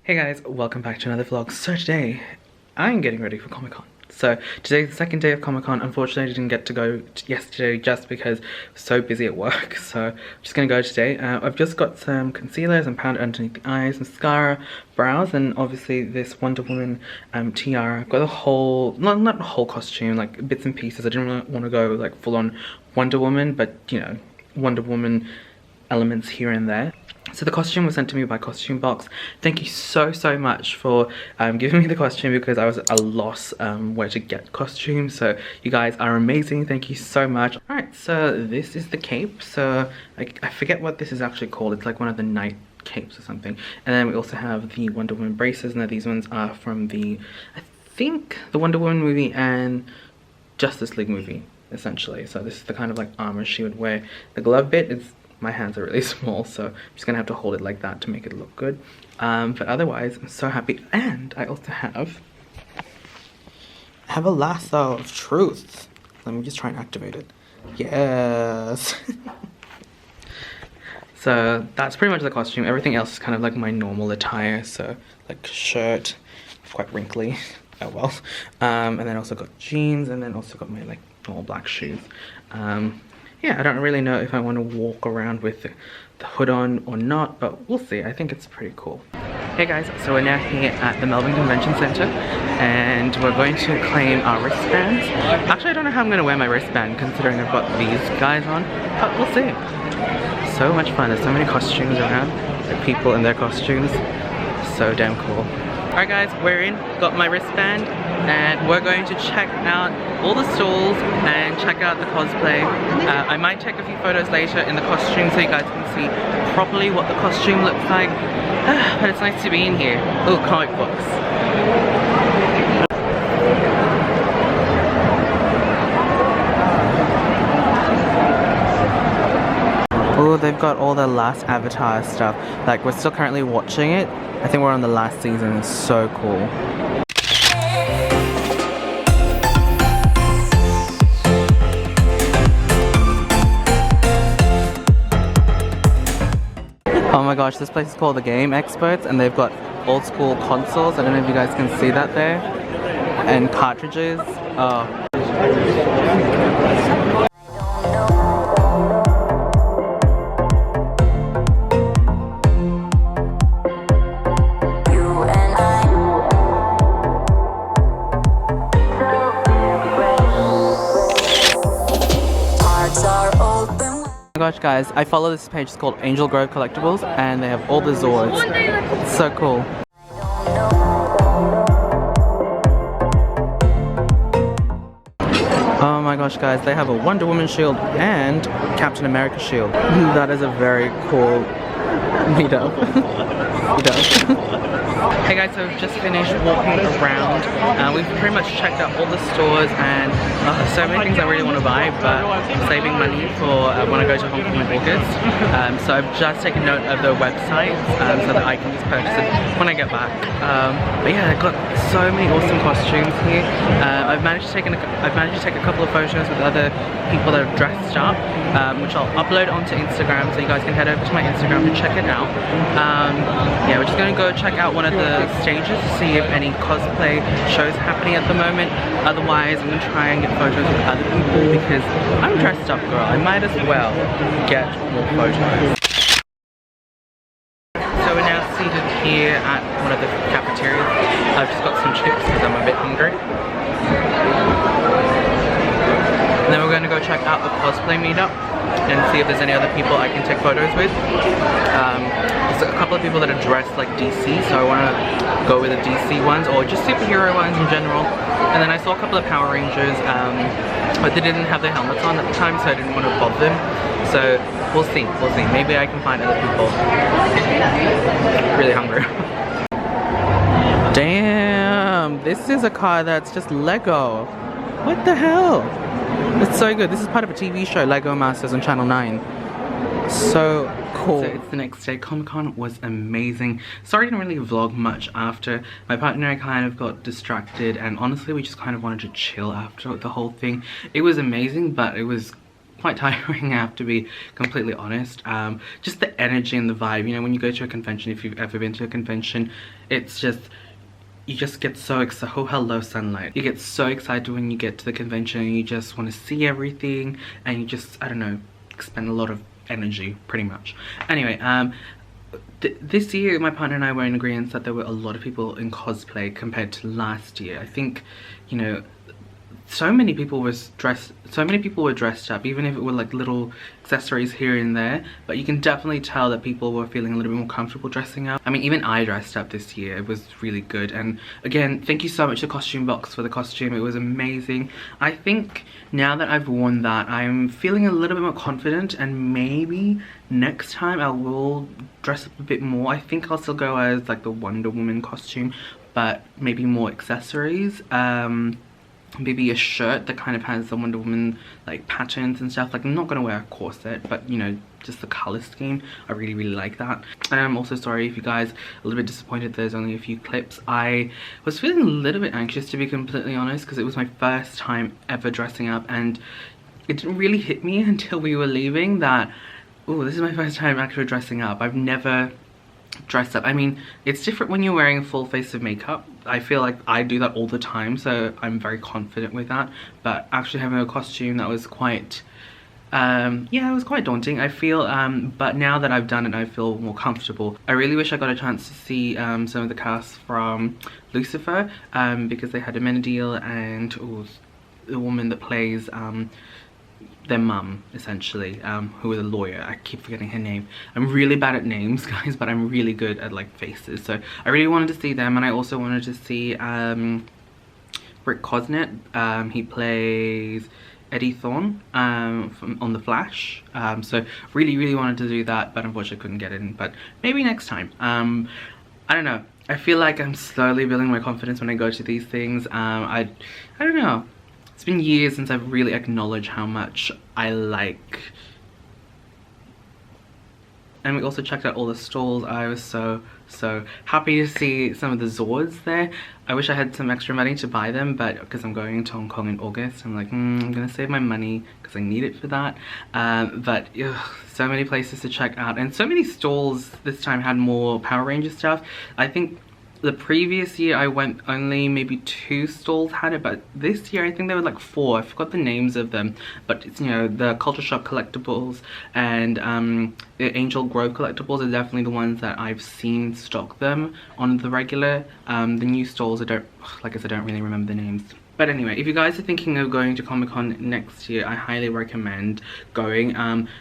Hey guys, welcome back to another vlog. So today, I'm getting ready for Comic Con. So today's the second day of Comic Con. Unfortunately, I didn't get to go yesterday just because I was so busy at work. So I'm just gonna go today. I've just got some concealer, some powder underneath the eyes, mascara, brows, and obviously this Wonder Woman tiara. I've got a whole, not a whole costume, like bits and pieces. I didn't want to go like full on Wonder Woman, but you know, Wonder Woman elements here and there. So the costume was sent to me by Costume Box. Thank you so much for giving me the costume, because I was at a loss where to get costumes. So you guys are amazing. Thank you so much. Alright, so this is the cape. So I forget what this is actually called. It's like one of the night capes or something. And then we also have the Wonder Woman braces. Now these ones are from the, I think, the Wonder Woman movie and Justice League movie, essentially. So this is the kind of like armor she would wear. The glove bit is, my hands are really small, so I'm just gonna have to hold it like that to make it look good. But otherwise, I'm so happy. And I also have a lasso of truth. Let me just try and activate it. Yes. So that's pretty much the costume. Everything else is kind of like my normal attire. So like shirt, quite wrinkly. Oh well. And then also got jeans, and then also got my like normal black shoes. Yeah, I don't really know if I want to walk around with the hood on or not, but we'll see. I think it's pretty cool. Hey guys, so we're now here at the Melbourne Convention Centre, and we're going to claim our wristbands. Actually, I don't know how I'm going to wear my wristband, considering I've got these guys on, but we'll see. So much fun. There's so many costumes around, like people in their costumes. So damn cool. Alright guys, we're in, got my wristband, and we're going to check out all the stalls and check out the cosplay. I might take a few photos later in the costume so you guys can see properly what the costume looks like. But it's nice to be in here. Oh, comic books. Oh, they've got all the last Avatar stuff. Like, we're still currently watching it. I think we're on the last season. It's so cool. Oh my gosh, this place is called the Game Experts, and they've got old school consoles. I don't know if you guys can see that there. And cartridges. Oh. Oh my gosh guys, I follow this page. It's called Angel Grove Collectibles, and they have all the Zords. It's so cool. Oh my gosh guys, they have a Wonder Woman shield and Captain America shield. That is a very cool meetup. Hey guys, so we've just finished walking around. We've pretty much checked out all the stores, and so many things I really want to buy, but I'm saving money for when I go to Hong Kong in August. So I've just taken note of the website so that I can just purchase it when I get back. But yeah, I've got so many awesome costumes here. I've managed to take a couple of photos with other people that are dressed up, which I'll upload onto Instagram, so you guys can head over to my Instagram to check it out. Yeah, we're just gonna go check out one of the stages to see if any cosplay shows happening at the moment. Otherwise, I'm gonna try and get photos with other people, because I'm dressed up, girl. I might as well get more photos. So we're now seated here at one of the cafeterias. I've just got some chips because I'm a bit hungry. And then we're going to go check out the cosplay meetup and see if there's any other people I can take photos with. There's a couple of people that are dressed like DC, so I want to go with the DC ones, or just superhero ones in general. And then I saw a couple of Power Rangers, but they didn't have their helmets on at the time, so I didn't want to bother them. So we'll see. Maybe I can find other people. Really hungry. Damn, this is a car that's just Lego. What the hell? It's so good. This is part of a TV show, Lego Masters, on Channel 9. So cool. So it's the next day. Comic-Con was amazing. Sorry I didn't really vlog much after. My partner and I kind of got distracted, and honestly we just kind of wanted to chill after the whole thing. It was amazing, but it was quite tiring, I have to be completely honest. Just the energy and the vibe, you know, when you go to a convention, if you've ever been to a convention, it's just, you just get so excited. Oh, hello sunlight. You get so excited when you get to the convention and you just want to see everything, and you just, I don't know, expend a lot of energy pretty much. Anyway, this year my partner and I were in agreement that there were a lot of people in cosplay compared to last year. I think, you know, so many people were dressed up, even if it were like little accessories here and there, but you can definitely tell that people were feeling a little bit more comfortable dressing up. I mean, even I dressed up this year. It was really good. And again, thank you so much to Costume Box for the costume. It was amazing. I think now that I've worn that, I'm feeling a little bit more confident, and maybe next time I will dress up a bit more. I think I'll still go as like the Wonder Woman costume, but maybe more accessories. Maybe a shirt that kind of has the Wonder Woman like patterns and stuff. Like, I'm not gonna wear a corset, but you know, just the color scheme, I really like that. And I'm also sorry if you guys are a little bit disappointed there's only a few clips. I was feeling a little bit anxious, to be completely honest, because it was my first time ever dressing up, and it didn't really hit me until we were leaving that, oh, this is my first time actually dressing up. I've never dressed up. I mean, it's different when you're wearing a full face of makeup. I feel like I do that all the time, so I'm very confident with that. But actually having a costume, that was quite, yeah, it was quite daunting, I feel. But now that I've done it, I feel more comfortable. I really wish I got a chance to see some of the cast from Lucifer, because they had a Menadil and the woman that plays their mum, essentially, who was a lawyer. I keep forgetting her name. I'm really bad at names, guys, but I'm really good at like faces. So I really wanted to see them, and I also wanted to see Rick Cosnett. He plays Eddie Thorne on The Flash. So really wanted to do that, but unfortunately couldn't get in. But maybe next time. I don't know. I feel like I'm slowly building my confidence when I go to these things. I don't know. It's been years since I've really acknowledged how much I like. And we also checked out all the stalls. I was so happy to see some of the Zords there. I wish I had some extra money to buy them, but because I'm going to Hong Kong in August, I'm like, I'm gonna save my money because I need it for that. But so many places to check out, and so many stalls this time had more Power Ranger stuff. I think the previous year I went, only maybe 2 stalls had it, but this year I think there were like 4. I forgot the names of them, but it's, you know, the Culture Shock collectibles and the Angel Grove collectibles are definitely the ones that I've seen stock them on the regular. The new stalls, like I said, I don't really remember the names. But anyway, if you guys are thinking of going to Comic-Con next year, I highly recommend going.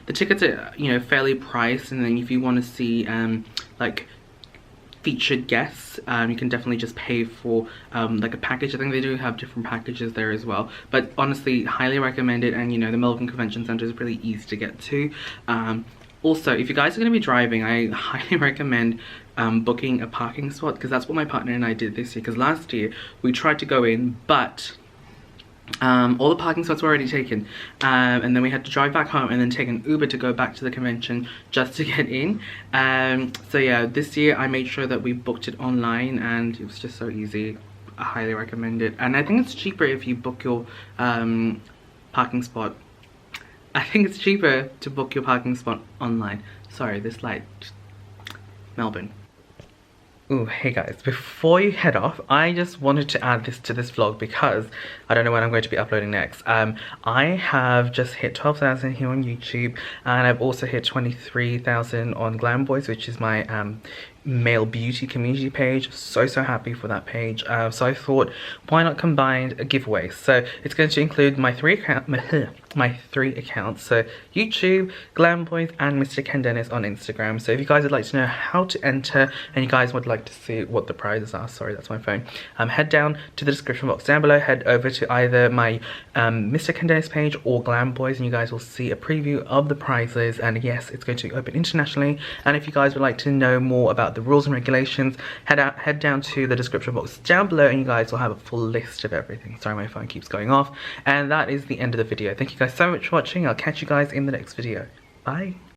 The tickets are, you know, fairly priced, and then if you want to see like featured guests, you can definitely just pay for like a package. I think they do have different packages there as well, but honestly highly recommend it. And you know, the Melbourne Convention Centre is really easy to get to. Also, if you guys are going to be driving, I highly recommend booking a parking spot, because that's what my partner and I did this year, because last year we tried to go in, but all the parking spots were already taken, and then we had to drive back home and then take an Uber to go back to the convention just to get in. So yeah, this year I made sure that we booked it online, and it was just so easy. I highly recommend it, and I think it's cheaper if you book your parking spot. I think it's cheaper to book your parking spot online. Sorry, this light. Melbourne. Ooh, hey guys, before you head off, I just wanted to add this to this vlog because I don't know when I'm going to be uploading next. I have just hit 12,000 here on YouTube, and I've also hit 23,000 on Glam Boys, which is my male beauty community page. So happy for that page. So I thought, why not combine a giveaway? So it's going to include my three accounts, so YouTube, Glam Boys, and MrKenDenis on Instagram. So if you guys would like to know how to enter, and you guys would like to see what the prizes are, sorry, that's my phone, head down to the description box down below, head over to either my MrKenDenis page or Glam Boys, and you guys will see a preview of the prizes. And yes, it's going to be open internationally. And if you guys would like to know more about the rules and regulations, head down to the description box down below, and you guys will have a full list of everything. Sorry, my phone keeps going off. And that is the end of the video. Thank you guys so much for watching. I'll catch you guys in the next video. Bye.